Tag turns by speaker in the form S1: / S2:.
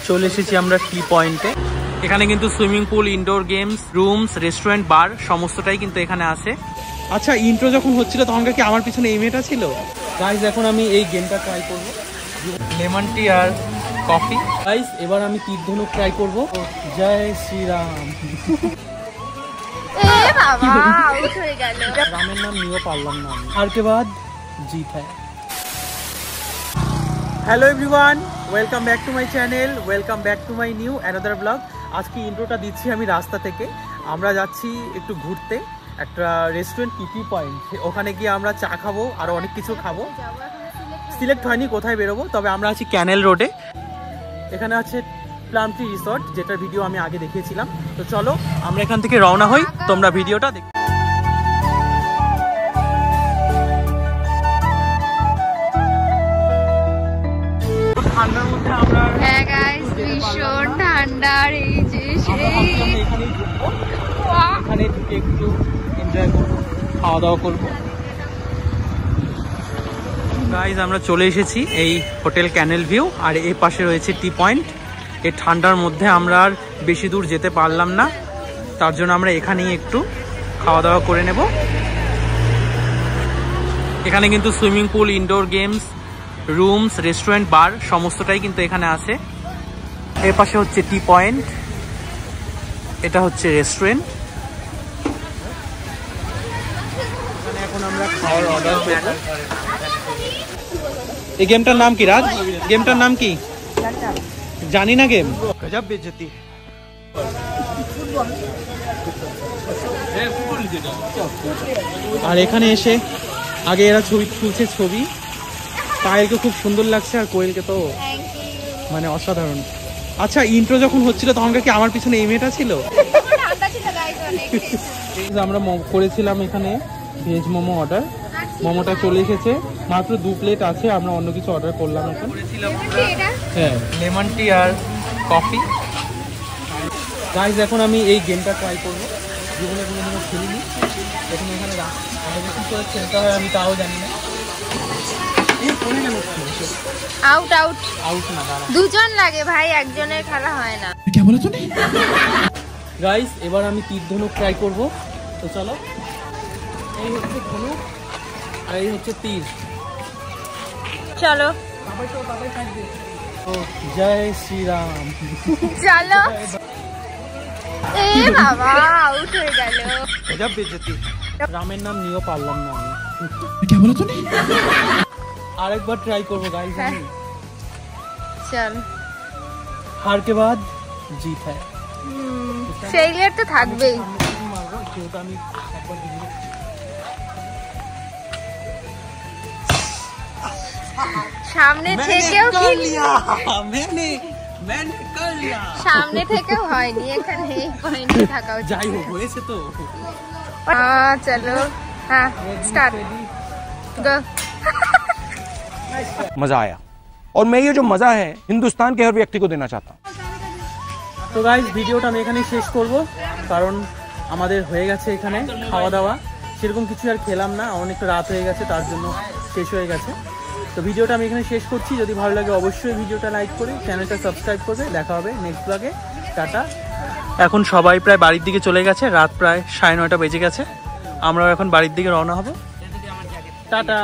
S1: চলে এসেছি আমরা টি পয়েন্টে। এখানে কিন্তু swimming pool, indoor games, rooms, restaurant, bar সমস্তটাই কিন্তু এখানে আছে। আচ্ছা, ইন্ট্রো যখন হচ্ছিল তখন কি আমার পিছনে এই মেয়েটা ছিল? গাইস, এখন আমি এই গেমটা ট্রাই করবো, লেমন টি আর কফি। গাইস, এবার আমি তীর ধনুক ট্রাই করবো। জয় শ্রীরাম। রামের নাম নিয়েও পারলাম না আমি। আর কে বাদ জিত হ্যায়। Hello everyone, welcome back to my channel, welcome back to my new another blog. আজকে ইন্ট্রোটা দিচ্ছি আমি রাস্তা থেকে। আমরা যাচ্ছি একটু ঘুরতে একটা রেস্টুরেন্ট টি পয়েন্ট। ওখানে গিয়ে আমরা চা খাবো, আরও অনেক কিছু খাবো। সিলেক্ট হয়নি কোথায় বেরোবো, তবে আমরা আছি ক্যানেল রোডে। এখানে আছে প্লাম ট্রি রিসর্ট, যেটার ভিডিও আমি আগে দেখিয়েছিলাম। তো চলো আমরা এখান থেকে রওনা হই, তোমরা ভিডিওটা দেখো। ঠান্ডার মধ্যে আমরা
S2: ভীষণ ঠান্ডার এই যে
S1: এখানে ঢুকে একটু এনজয় করবো, খাওয়া দাওয়া করবো। গাইজ, আমরা চলে এসেছি এই হোটেল ক্যানেল ভিউ, আর এই পাশে রয়েছে টি পয়েন্ট। এই ঠান্ডার মধ্যে আমরা আর বেশি দূর যেতে পারলাম না, তার জন্য আমরা এখানেই একটু খাওয়া দাওয়া করে নেব। এখানে কিন্তু swimming pool, indoor games, rooms, restaurant, bar সমস্তটাই কিন্তু এখানে আছে। এর পাশে হচ্ছে টি পয়েন্ট, এটা হচ্ছে রেস্টুরেন্ট। এখন আমরা খাওয়ার অর্ডার করব। এই গেমটার নাম কি রাজ? গেমটার নাম কি জানি না। গেম গজব বেজতি। আর এখানে এসে আগে এরা ছবি তুলছে, ছবি। পায়েলকে খুব সুন্দর লাগছে, আর কোয়েলকে তো মানে অসাধারণ। আচ্ছা, ইন্ট্রো যখন হচ্ছিল তখন কি আমার পিছনে এই মেয়েটা ছিল? আমরা করেছিলাম এখানে ভেজ মোমো অর্ডার। মোমোটা চলে এসেছে, মাত্র 2 প্লেট আছে। আমরা অন্য কিছু অর্ডার করলাম এখন। হ্যাঁ, লেমন টি আর কফি। গাইজ, এখন আমি এই গেমটা ট্রাই করবো, জীবনে কোনোদিনও খেলিনি। এখন এখানে কি করে খেলতে হয় আমি তাও জানি না।
S2: আউট আউট
S1: আউট না,
S2: দুজন লাগে ভাই, একজনের খেলা হয় না।
S1: কি বলে তুমি? গাইস, এবার আমি তীর ধনুক ট্রাই করব। তো চলো, এই হচ্ছে ধনুক আর এই হচ্ছে তীর।
S2: চলো
S1: ও জয় শ্রীরাম।
S2: চলো। এ বাবা, আউট হয়ে গেল।
S1: গজব বেজতি। রামের নাম নিয়েও পারলাম না আমি। কি বলে তুমি? আরেকবার ট্রাই করবো গাইস আমি।
S2: চল,
S1: হার কে বাদ জিত হ্যায়।
S2: ফেইলিয়ার তো থাকবেই। সামনে থেকেও সামনে থেকেও হয়নি, এখানে এই পয়েন্টে থাকা উচিত।
S1: যাই হোক, হয়েছে তো।
S2: চলো, হ্যাঁ, স্টার্ট, গো।
S3: मजा आया और मैं ये जो मजा है हिंदुस्तान के हर व्यक्ति को देना चाहता हूँ।
S1: তো গাইস, ভিডিওটা আমি এখানেই শেষ করব, কারণ আমাদের হয়ে গেছে এখানে খাওয়া দাওয়া। সেরকম কিছু আর খেলাম না, অনেকটা রাত হয়ে গেছে, তার জন্য শেষ হয়ে গেছে। তো ভিডিওটা আমি এখানে শেষ করছি। যদি ভালো লাগে অবশ্যই ভিডিওটা লাইক করে চ্যানেলটা সাবস্ক্রাইব করবে। দেখা হবে নেক্সট ব্লগে। টাটা। এখন সবাই প্রায় বাড়ির দিকে চলে গেছে, রাত প্রায় 9:30 বেজে গেছে। আমরাও এখন বাড়ির দিকে রওনা হব। টাটা।